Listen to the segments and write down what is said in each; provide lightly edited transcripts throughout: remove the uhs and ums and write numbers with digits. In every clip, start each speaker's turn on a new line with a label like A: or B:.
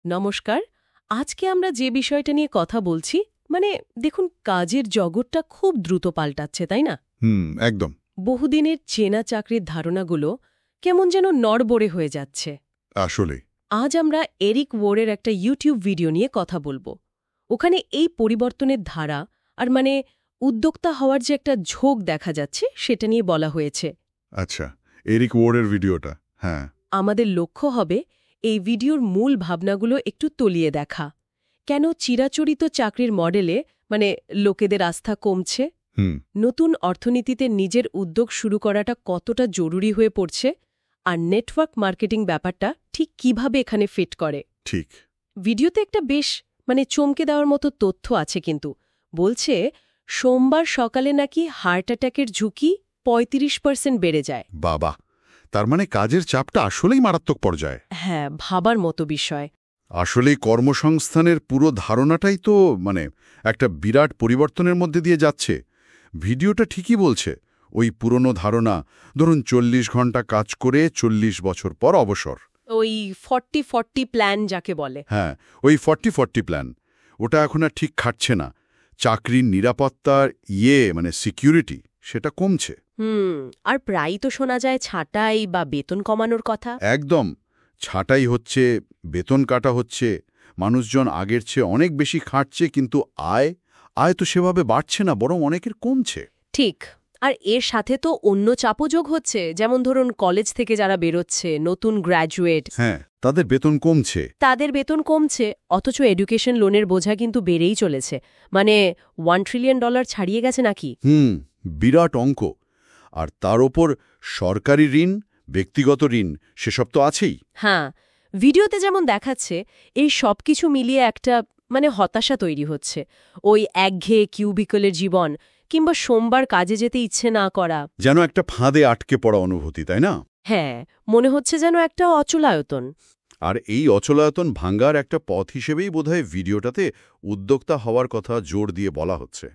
A: নমস্কার। আজকে আমরা যে বিষয়টা নিয়ে কথা বলছি দেখুন, কাজের জগৎটা খুব দ্রুত পাল্টাচ্ছে, তাই না?
B: একদম।
A: বহুদিনের চেনা চাকরির ধারণাগুলো কেমন যেন নড়বড়ে হয়ে যাচ্ছে।
B: আসলে
A: আজ আমরা এরিক ওয়ারের একটা ইউটিউব ভিডিও নিয়ে কথা বলবো। ওখানে এই পরিবর্তনের ধারা আর উদ্যোক্তা হওয়ার যে একটা ঝোঁক দেখা যাচ্ছে সেটা নিয়ে বলা হয়েছে।
B: আচ্ছা, এরিক ওয়ারের ভিডিওটা। হ্যাঁ,
A: আমাদের লক্ষ্য হবে এই ভিডিওর মূল ভাবনাগুলো একটু তলিয়ে দেখা। কেন চিরাচরিত চাকরির মডেলে লোকেদের আস্থা কমছে, নতুন অর্থনীতিতে নিজের উদ্যোগ শুরু করাটা কতটা জরুরি হয়ে পড়ছে, আর নেটওয়ার্ক মার্কেটিং ব্যাপারটা ঠিক কিভাবে এখানে ফিট করে।
B: ঠিক।
A: ভিডিওতে একটা বেশ চমকে দেওয়ার মতো তথ্য আছে, কিন্তু বলছে সোমবার সকালে নাকি হার্ট অ্যাটাকের ঝুঁকি ৩৫% বেড়ে যায়।
B: বাবা, তার মানে কাজের চাপটা আসলেই মারাত্মক পর্যায়ে।
A: হ্যাঁ, ভাবার মতো বিষয়।
B: আসলেই কর্মসংস্থানের পুরো ধারণাটাই তো একটা বিরাট পরিবর্তনের মধ্যে দিয়ে যাচ্ছে। ভিডিওটা ঠিকই বলছে, ওই পুরনো ধারণা, ধরুন ৪০ ঘন্টা কাজ করে ৪০ বছর পর অবসর।
A: ওই 40-40 প্ল্যান যাকে বলে।
B: হ্যাঁ, ওই 40-40 প্ল্যান, ওটা এখন আর ঠিক খাটছে না। চাকরির নিরাপত্তার সিকিউরিটি সেটা কমছে।
A: আর প্রায়ই তো শোনা যায় ছাঁটাই বা বেতন কমানোর কথা।
B: একদম, ছাঁটাই হচ্ছে, বেতন কাটা হচ্ছে, মানুষজন আগের চেয়ে অনেক বেশি খাটছে, কিন্তু আয় তো সেভাবে বাড়ছে না, বরং অনেকের কমছে।
A: ঠিক। আর এর সাথে তো অন্য চাপও যোগ হচ্ছে, যেমন ধরুন কলেজ থেকে যারা বেরোচ্ছে, নতুন গ্র্যাজুয়েট,
B: হ্যাঁ, তাদের বেতন কমছে।
A: অথচ এডুকেশন লোনের বোঝা কিন্তু বেড়েই চলেছে। $1 ট্রিলিয়ন ছাড়িয়ে গেছে নাকি।
B: বিরাট অঙ্ক। আর তার ওপর সরকারি ঋণ, ব্যক্তিগত ঋণ, সেসব তো আছেই।
A: হ্যাঁ, ভিডিওতে যেমন দেখাচ্ছে, এই সব কিছু মিলিয়ে একটা হতাশা তৈরি হচ্ছে। ওই একঘেয়ে কিউবিকলের জীবন, কিংবা সোমবার কাজে যেতে ইচ্ছে না করা,
B: যেন একটা ফাঁদে আটকে পড়া অনুভূতি, তাই না?
A: হ্যাঁ, মনে হচ্ছে যেন একটা অচলায়তন।
B: আর এই অচলায়তন ভাঙ্গার একটা পথ হিসেবেই বোধহয় ভিডিওটাতে উদ্যোক্তা হওয়ার কথা জোর দিয়ে বলা হচ্ছে।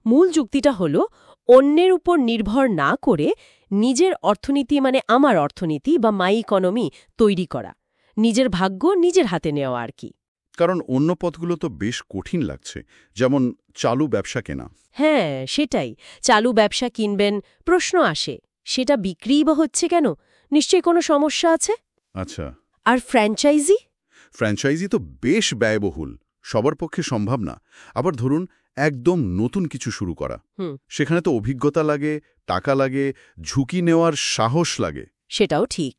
A: মূল যুক্তিটা হলো অন্যের উপর নির্ভর না করে নিজের অর্থনীতি, আমার অর্থনীতি বা মাই ইকোনমি তৈরি করা, নিজের ভাগ্য নিজের হাতে নেওয়া আর কি।
B: কারণ অন্য পথগুলো তো বেশ কঠিন লাগছে, যেমন চালু ব্যবসা কেনা।
A: হ্যাঁ, সেটাই। চালু ব্যবসা কিনবেন, প্রশ্ন আসে সেটা বিক্রিই বা হচ্ছে কেন? নিশ্চয়ই কোনো সমস্যা আছে।
B: আচ্ছা।
A: আর
B: ফ্র্যাঞ্চাইজি তো বেশ ব্যয়বহুল, সবার পক্ষে সম্ভব না। আবার ধরুন একদম নতুন কিছু শুরু করা, সেখানে তো অভিজ্ঞতা লাগে, টাকা লাগে, ঝুঁকি নেওয়ার সাহস লাগে।
A: সেটাও ঠিক।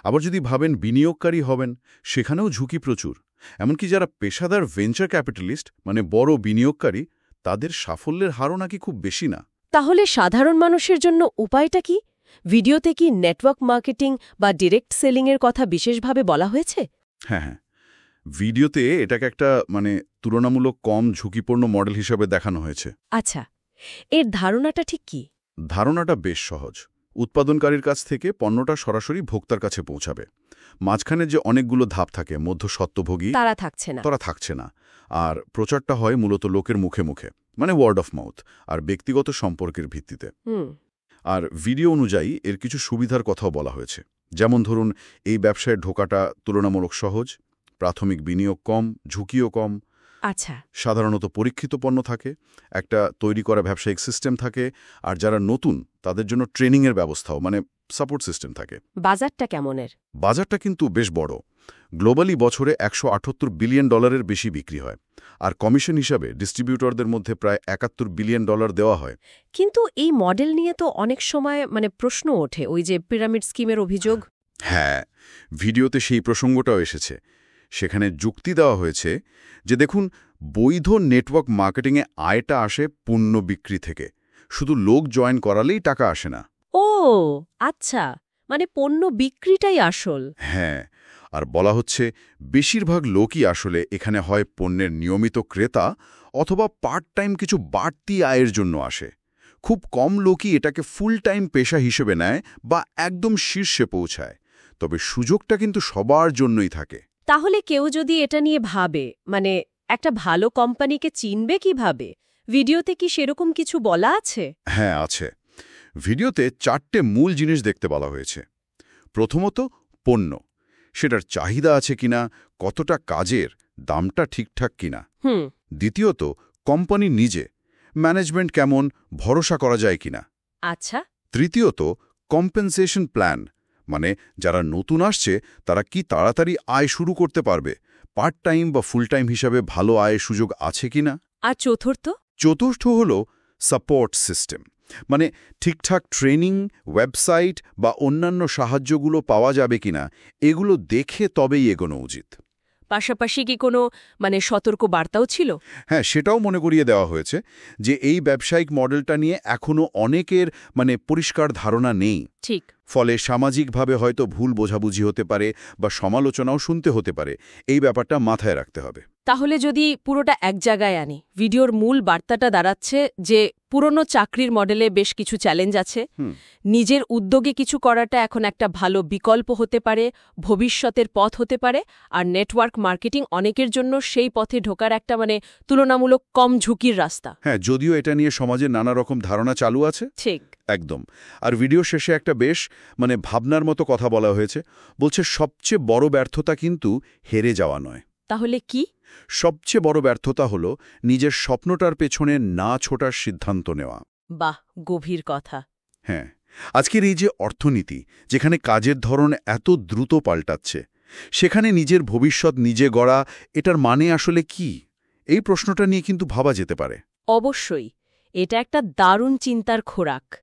B: আবার যদি ভাবেন বিনিয়োগকারী হবেন, সেখানেও ঝুঁকি প্রচুর। এমনকি যারা পেশাদার ভেঞ্চার ক্যাপিটালিস্ট, বড় বিনিয়োগকারী, তাদের সাফল্যের হারও নাকি খুব বেশি না।
A: তাহলে সাধারণ মানুষের জন্য উপায়টা কি? ভিডিওতে কি নেটওয়ার্ক মার্কেটিং বা ডিরেক্ট সেলিংয়ের কথা বিশেষভাবে বলা হয়েছে?
B: হ্যাঁ, ভিডিওতে এটাকে একটা তুলনামূলক কম ঝুঁকিপূর্ণ মডেল হিসেবে দেখানো হয়েছে।
A: আচ্ছা, এর ধারণাটা ঠিক কি?
B: ধারণাটা বেশ সহজ। উৎপাদনকারীর কাছ থেকে পণ্যটা সরাসরি ভোক্তার কাছে পৌঁছাবে। মাঝখানে যে অনেকগুলো ধাপ থাকে, মধ্যস্বত্বভোগী, তারা থাকছে না। আর প্রচারটা হয় মূলত লোকের মুখে মুখে, ওয়ার্ড অফ মাউথ আর ব্যক্তিগত সম্পর্কের ভিত্তিতে। আর ভিডিও অনুযায়ী এর কিছু সুবিধার কথাও বলা হয়েছে। যেমন ধরুন, এই ব্যবসায় ঢোকাটা তুলনামূলক সহজ, প্রাথমিক বিনিয়োগ কম, ঝুঁকিও কম।
A: আচ্ছা।
B: সাধারণত পরীক্ষিত পণ্য থাকে, একটা তৈরি করা ব্যবসায়িক সিস্টেম থাকে, আর যারা নতুন তাদের জন্য ট্রেনিংয়ের ব্যবস্থাও, সাপোর্ট সিস্টেম থাকে।
A: বাজারটা কেমনের?
B: বাজারটা কিন্তু বেশ বড়। গ্লোবালি বছরে $178 বিলিয়ন বেশি বিক্রি হয়। আর কমিশন হিসাবে ডিস্ট্রিবিউটরদের মধ্যে প্রায় $71 বিলিয়ন দেওয়া হয়।
A: কিন্তু এই মডেল নিয়ে তো অনেক সময় প্রশ্ন ওঠে, ওই যে পিরামিড স্কিমের অভিযোগ।
B: হ্যাঁ, ভিডিওতে সেই প্রসঙ্গটাও এসেছে। সেখানে যুক্তি দেওয়া হয়েছে যে দেখুন, বৈধ নেটওয়ার্ক মার্কেটিংয়ে আয়টা আসে পণ্য বিক্রি থেকে, শুধু লোক জয়েন করালেই টাকা আসে না।
A: ও আচ্ছা, পণ্য বিক্রিটাই আসল।
B: হ্যাঁ, আর বলা হচ্ছে বেশিরভাগ লোকই আসলে এখানে হয় পণ্যের নিয়মিত ক্রেতা অথবা পার্ট টাইম কিছু বাড়তি আয়ের জন্য আসে। খুব কম লোকই এটাকে ফুল টাইম পেশা হিসেবে নেয় বা একদম শীর্ষে পৌঁছায়। তবে সুযোগটা কিন্তু সবার জন্যই থাকে।
A: তাহলে কেউ যদি এটা নিয়ে ভাবে, একটা ভালো কোম্পানিকে চিনবে কিভাবে? ভিডিওতে কি সেরকম কিছু বলা আছে?
B: হ্যাঁ, আছে। ভিডিওতে 4টে মূল জিনিস দেখতে বলা হয়েছে। প্রথমত, পণ্য। সেটার চাহিদা আছে কিনা, কতটা কাজের, দামটা ঠিকঠাক কিনা। দ্বিতীয়ত, কোম্পানি নিজে, ম্যানেজমেন্ট কেমন, ভরসা করা যায় কিনা।
A: আচ্ছা।
B: তৃতীয়ত, কম্পেনসেশন প্ল্যান, মানে যারা নতুন আসছে তারা কি তাড়াতাড়ি আয় শুরু করতে পারবে, পার্ট টাইম বা ফুল টাইম হিসাবে ভালো আয়ের সুযোগ আছে কিনা।
A: আর
B: চতুর্থ হল সাপোর্ট সিস্টেম, মানে ঠিকঠাক ট্রেনিং, ওয়েবসাইট বা অন্যান্য সাহায্যগুলো পাওয়া যাবে কিনা, এগুলো দেখে তবেই এগোনো উচিত।
A: পাশাপাশি কি কোনো সতর্ক বার্তাও ছিল?
B: হ্যাঁ, সেটাও মনে করিয়ে দেওয়া হয়েছে যে এই ব্যবসায়িক মডেলটা নিয়ে এখনো অনেকের পরিষ্কার ধারণা নেই।
A: ঠিক।
B: ফলে সামাজিকভাবে হয়তো ভুল বোঝাবুঝি হতে পারে বা সমালোচনাও শুনতে হতে পারে। এই ব্যাপারটা মাথায় রাখতে হবে।
A: তাহলে যদি পুরোটা এক জায়গায় আনি, ভিডিওর মূল বার্তাটা দাঁড়াচ্ছে যে পুরনো চাকরির মডেলে বেশ কিছু চ্যালেঞ্জ আছে, নিজের উদ্যোগে কিছু করাটা এখন একটা ভালো বিকল্প হতে পারে, ভবিষ্যতের পথ হতে পারে, আর নেটওয়ার্ক মার্কেটিং অনেকের জন্য সেই পথে ঢোকার একটা তুলনামূলক কম ঝুঁকির রাস্তা।
B: হ্যাঁ, যদিও এটা নিয়ে সমাজে নানা রকম ধারণা চালু আছে।
A: ঠিক।
B: একদম। আর ভিডিও শেষে একটা বেশ ভাবনার মতো কথা বলা হয়েছে। বলছে সবচেয়ে বড় ব্যর্থতা কিন্তু হেরে যাওয়া নয়।
A: তাহলে কি?
B: সবচেয়ে বড় ব্যর্থতা হলো নিজের স্বপ্নটার পেছনে না ছোটার সিদ্ধান্ত নেওয়া।
A: বাহ, গভীর কথা।
B: হ্যাঁ, আজকের এই যে অর্থনীতি, যেখানে কাজের ধরন এত দ্রুত পাল্টাচ্ছে, সেখানে নিজের ভবিষ্যৎ নিজে গড়া, এটার মানে আসলে কি? এই প্রশ্নটা নিয়ে কিন্তু ভাবা যেতে পারে।
A: অবশ্যই। এটা একটা দারুণ চিন্তার খোরাক।